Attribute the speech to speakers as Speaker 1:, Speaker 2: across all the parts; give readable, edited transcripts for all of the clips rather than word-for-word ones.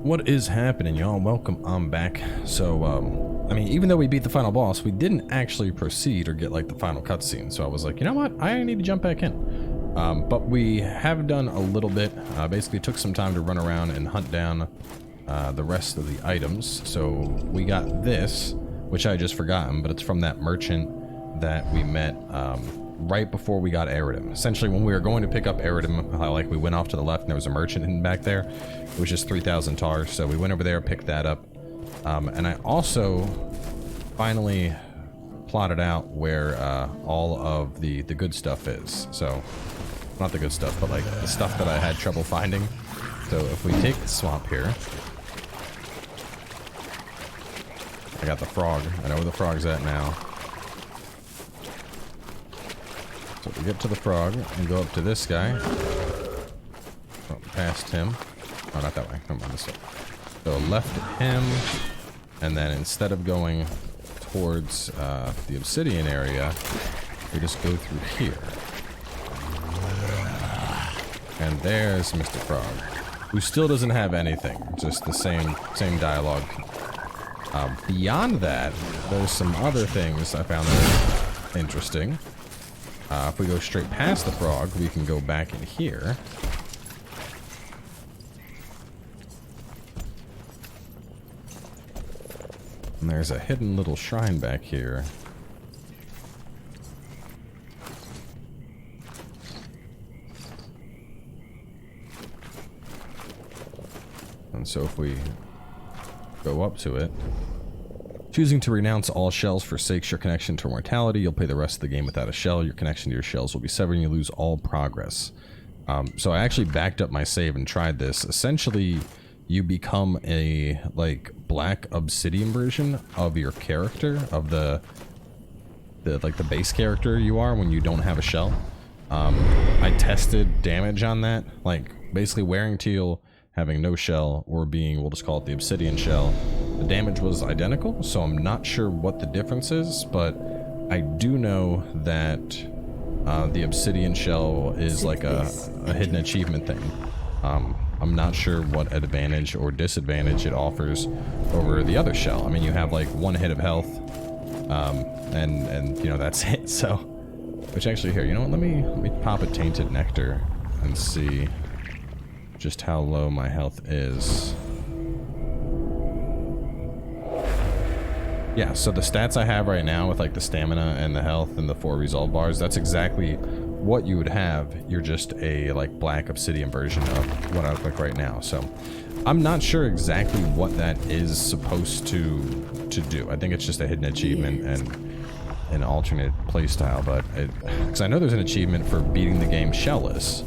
Speaker 1: What is happening, y'all? Welcome, I'm back. So, I mean, even though we beat the final boss, we didn't actually proceed or get, like, the final cutscene. So I was like, you know what? I need to jump back in. But we have done a little bit. Basically took some time to run around and hunt down the rest of the items. So we got this, which I had just forgotten, but it's from that merchant that we met right before we got Eridim. Essentially, when we were going to pick up Eridim, like we went off to the left and there was a merchant hidden back there. It was just 3,000 tars, so we went over there, picked that up. And I also finally plotted out where all of the good stuff is. So, not the good stuff, but like the stuff that I had trouble finding. So if we take the swamp here, I got the frog. I know where the frog's at now. So we get to the frog and go up to this guy. Oh, past him. Oh, not that way. Come on, this way. So left him, and then instead of going towards the obsidian area, we just go through here. And there's Mr. Frog, who still doesn't have anything, just the same dialogue. Beyond that, there's some other things I found that are interesting. If we go straight past the frog, we can go back in here. And there's a hidden little shrine back here. And so if we go up to it, choosing to renounce all shells forsakes your connection to mortality. You'll play the rest of the game without a shell. Your connection to your shells will be severed and you lose all progress. So I actually backed up my save and tried this. Essentially, you become a like black obsidian version of your character, of the base character you are when you don't have a shell. I tested damage on that, like basically wearing teal, having no shell, or being, we'll just call it the obsidian shell. The damage was identical, so I'm not sure what the difference is, but I do know that the obsidian shell is like a hidden achievement thing. I'm not sure what advantage or disadvantage it offers over the other shell. I mean, you have like 1 hit of health, and you know, that's it. So, which actually here, you know what? Let me pop a tainted nectar and see just how low my health is. Yeah, so the stats I have right now with like the stamina and the health and the 4 resolve bars, that's exactly what you would have. You're just a like black obsidian version of what I look like right now. So I'm not sure exactly what that is supposed to do. I think it's just a hidden achievement and an alternate playstyle, but because I know there's an achievement for beating the game shellless,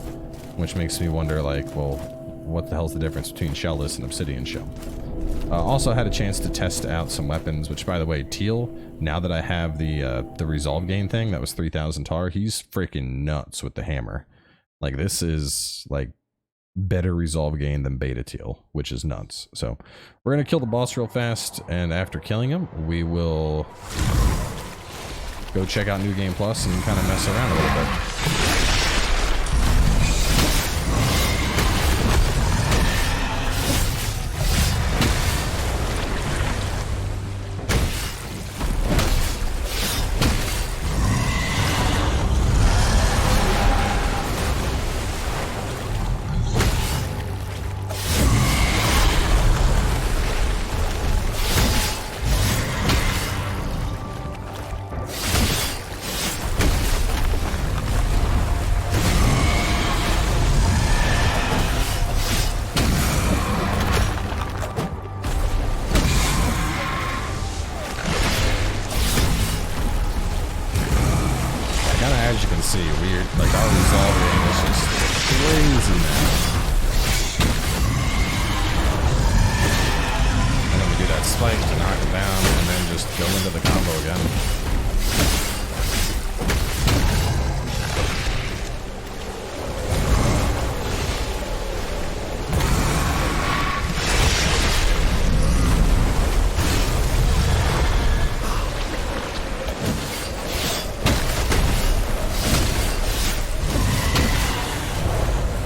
Speaker 1: which makes me wonder, like, well, what the hell's the difference between shellless and obsidian shell? Also had a chance to test out some weapons, which, by the way, Teal, now that I have the resolve gain thing, that was 3,000 tar, he's freaking nuts with the hammer. Like, this is, like, better resolve gain than beta Teal, which is nuts. So, we're gonna kill the boss real fast, and after killing him, we will go check out New Game Plus and kind of mess around a little bit. As you can see, weird, like our resolve game is just crazy now. And then we do that spike to knock him down and then just go into the combo again.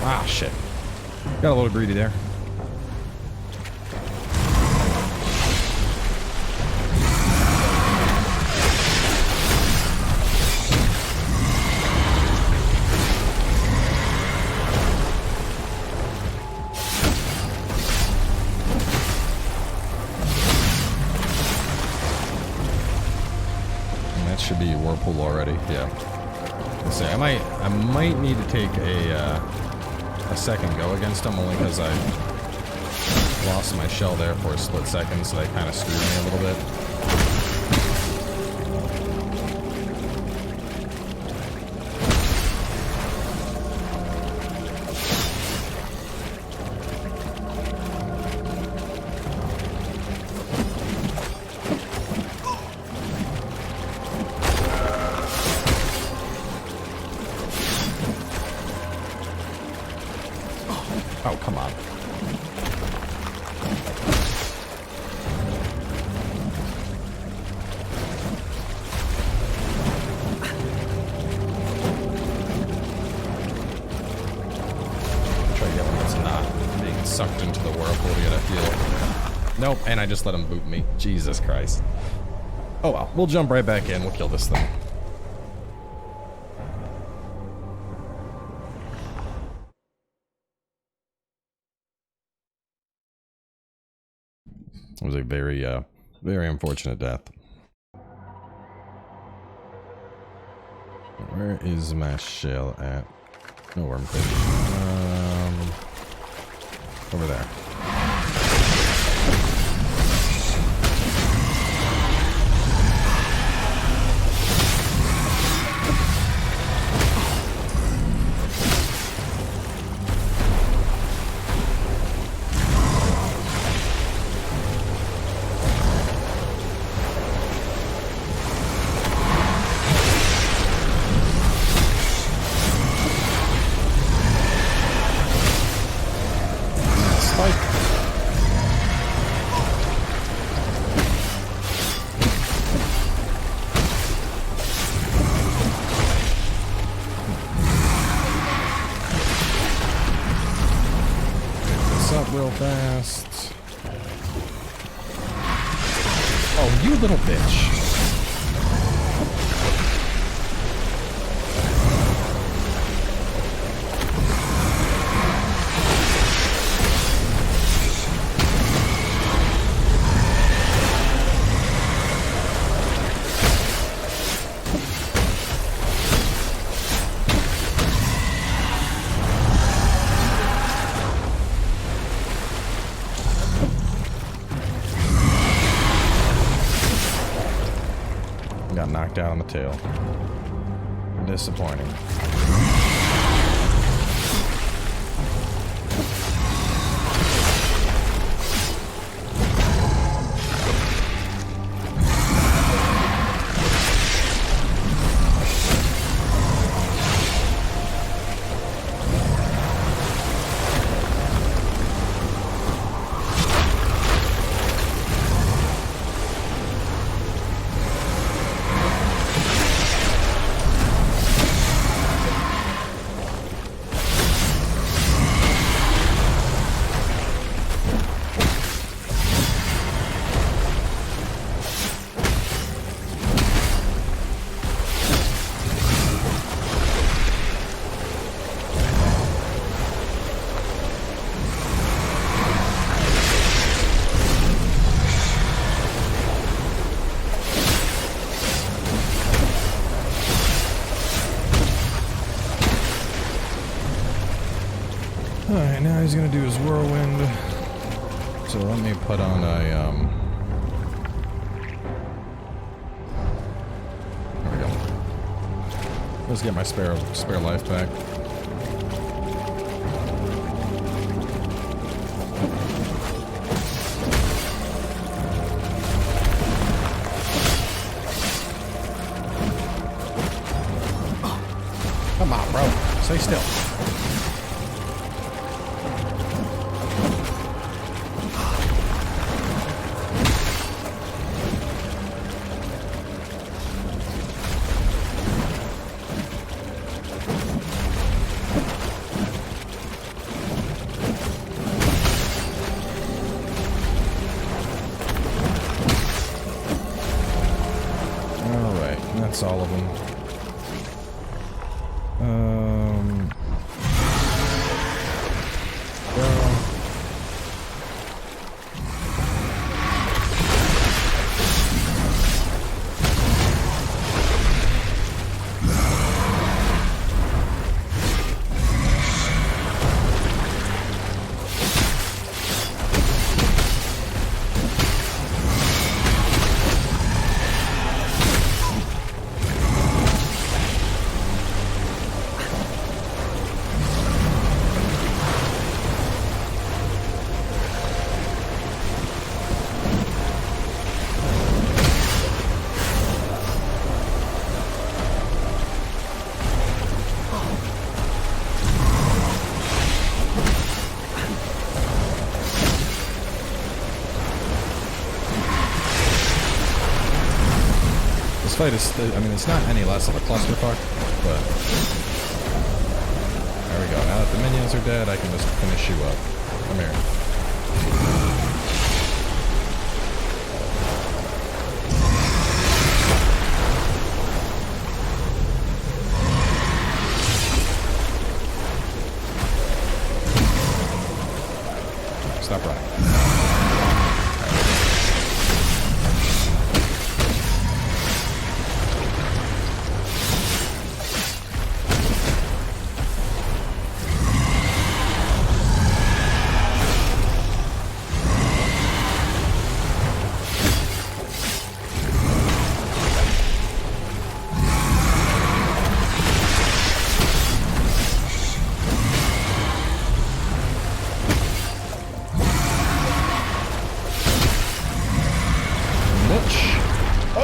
Speaker 1: Ah, shit. Got a little greedy there. should be Whirlpool already. Yeah. Let's see. I might need to take a second go against him, only because I lost my shell there for a split second, so they kind of screwed me a little bit. Oh, come on. Try to get one that's not being sucked into the whirlpool to get a heal. Nope, and I just let him boot me. Jesus Christ. Oh well, we'll jump right back in. We'll kill this thing. It was a very, very unfortunate death. Where is my shell at? No wormfish. Over there. Real fast. Oh, you little bitch. Got knocked out on the tail. Disappointing. Alright, now he's gonna do his whirlwind. So let me put on a, there we go. Let's get my spare life back. Come on, bro. Stay still. That's all of them. This fight is, I mean, it's not any less of a clusterfuck, but there we go. Now that the minions are dead, I can just finish you up. Come here. Stop running.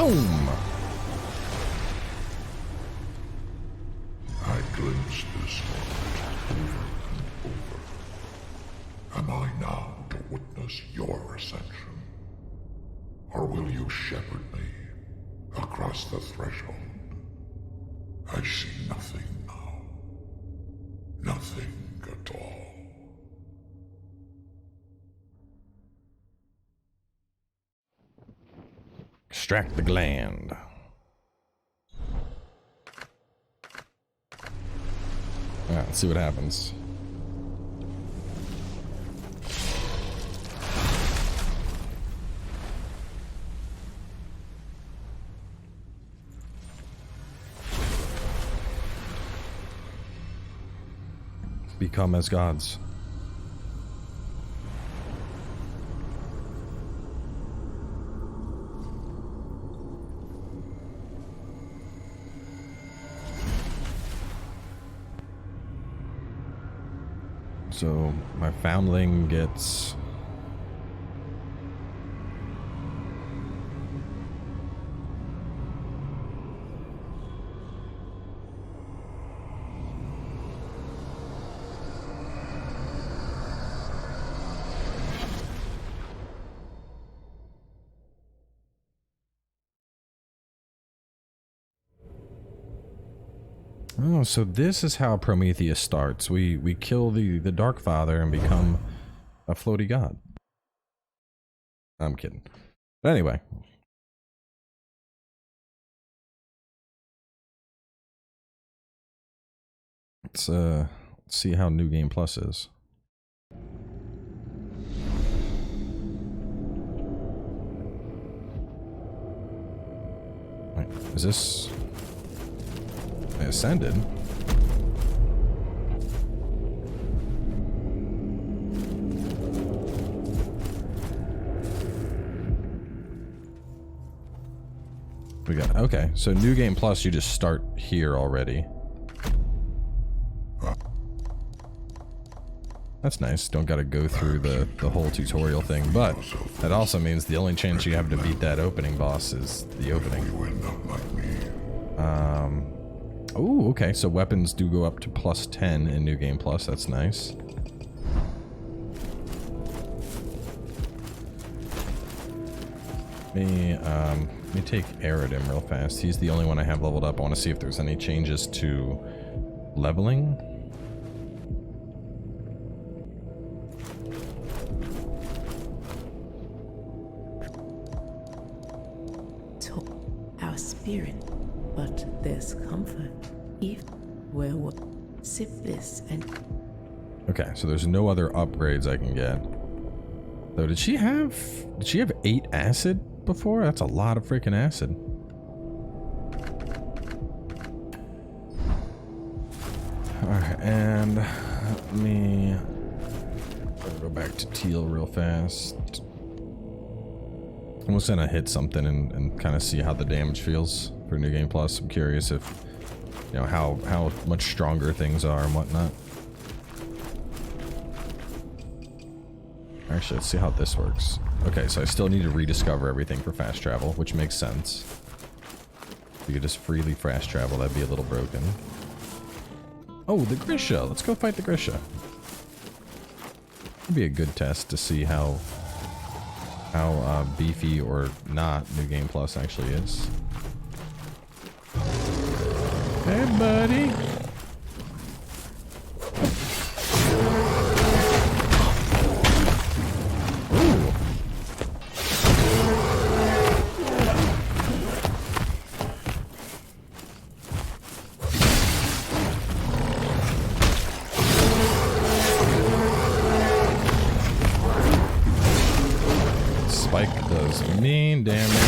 Speaker 1: Boom!
Speaker 2: I glimpsed this moment over and over. Am I now to witness your ascension? Or will you shepherd me across the threshold? I see nothing now. Nothing at all.
Speaker 1: Extract the gland. Alright, let's see what happens. Become as gods. So my foundling gets oh, so this is how Prometheus starts. We kill the Dark Father and become a floaty god. I'm kidding. But anyway. Let's see how New Game Plus is. Wait, is this... I ascended. We got, okay, so New Game Plus, you just start here already. That's nice. Don't gotta go through the whole tutorial thing, but that also means the only chance you have to beat that opening boss is the opening. Oh, okay, so weapons do go up to +10 in New Game Plus. That's nice. Let me take Eridim real fast. He's the only one I have leveled up. I want to see if there's any changes to leveling.
Speaker 3: Our spirit, but there's comfort if we're sip this and
Speaker 1: okay, so there's no other upgrades I can get. Though did she have 8 acid before? That's a lot of freaking acid. Alright, and let me go back to Teal real fast. I'm just gonna hit something and kind of see how the damage feels for New Game Plus. I'm curious if, you know, how much stronger things are and whatnot. Actually, let's see how this works. Okay, so I still need to rediscover everything for fast travel, which makes sense. If you could just freely fast travel, that'd be a little broken. Oh, the Grisha! Let's go fight the Grisha. It'd be a good test to see how beefy or not New Game Plus actually is. Hey, buddy. Ooh. Spike does mean damage.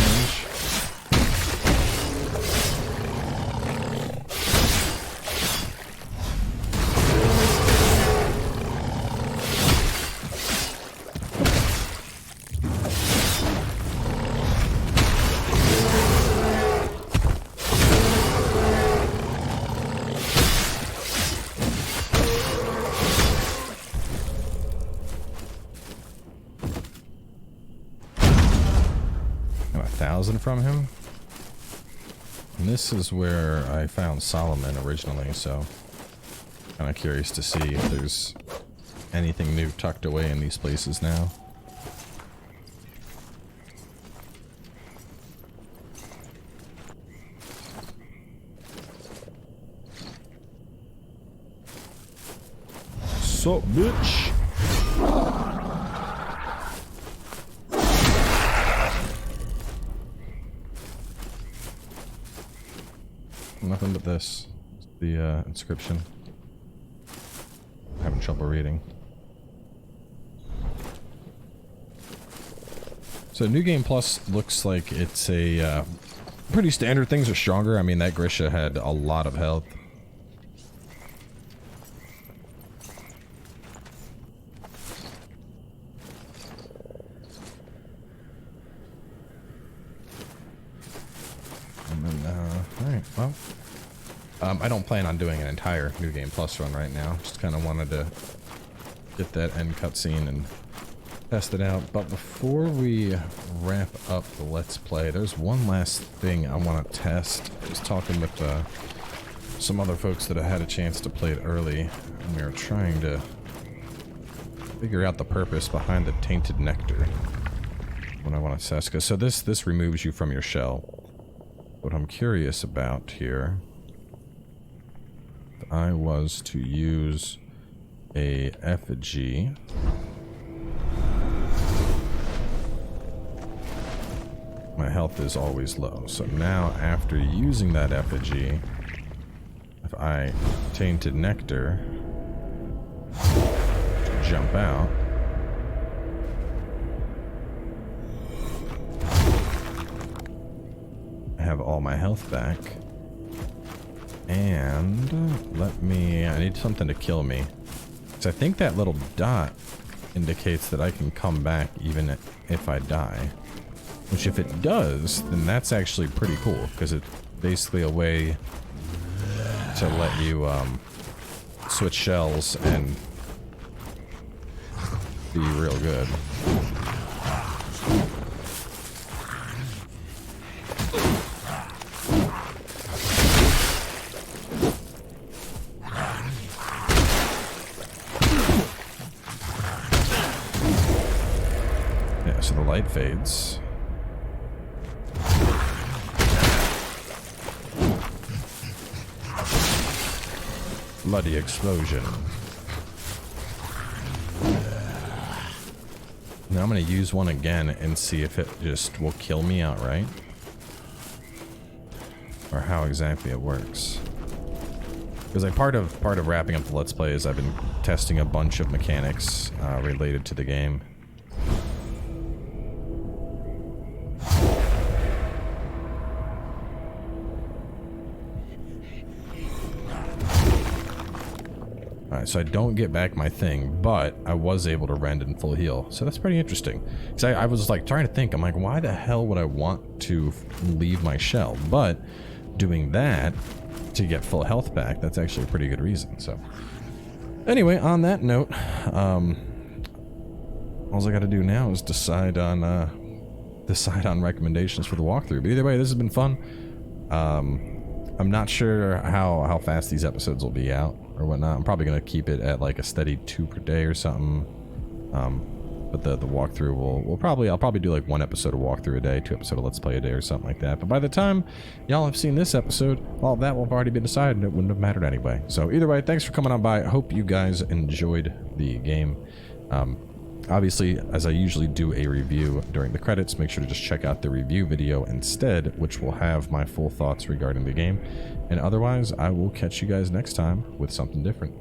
Speaker 1: From him. And this is where I found Solomon originally, so kind of curious to see if there's anything new tucked away in these places now. Sup, bitch? Nothing but this. The inscription. Having trouble reading. So New Game Plus looks like it's a pretty standard. Things are stronger. I mean, that Grisha had a lot of health. And then, alright, well. I don't plan on doing an entire New Game Plus run right now. Just kind of wanted to get that end cutscene and test it out. But before we wrap up the Let's Play, there's one last thing I want to test. I was talking with some other folks that I had a chance to play it early, and we were trying to figure out the purpose behind the tainted nectar. When I want to test, so this removes you from your shell. What I'm curious about here, if I was to use a effigy. My health is always low, so now after using that effigy, if I tainted nectar, jump out, I have all my health back, and I need something to kill me, because I think that little dot indicates that I can come back even if I die. Which, if it does, then that's actually pretty cool, because it's basically a way to let you switch shells and be real good. Yeah, so the light fades. Bloody explosion. Now I'm going to use one again and see if it just will kill me outright, or how exactly it works. Because like part of wrapping up the Let's Play is I've been testing a bunch of mechanics related to the game. Alright, so I don't get back my thing, but I was able to rend in full heal. So that's pretty interesting. Because I was like trying to think, I'm like, why the hell would I want to leave my shell? But doing that to get full health back, that's actually a pretty good reason. So anyway, on that note, all I got to do now is decide on recommendations for the walkthrough. But either way, this has been fun. I'm not sure how fast these episodes will be out or whatnot. I'm probably gonna keep it at like a steady 2 per day or something. But the walkthrough I'll probably do like 1 episode of walkthrough a day, 2 episodes of Let's Play a day or something like that. But by the time y'all have seen this episode, all that will have already been decided and it wouldn't have mattered anyway. So either way, thanks for coming on by. I hope you guys enjoyed the game. Obviously, as I usually do a review during the credits, make sure to just check out the review video instead, which will have my full thoughts regarding the game. And otherwise, I will catch you guys next time with something different.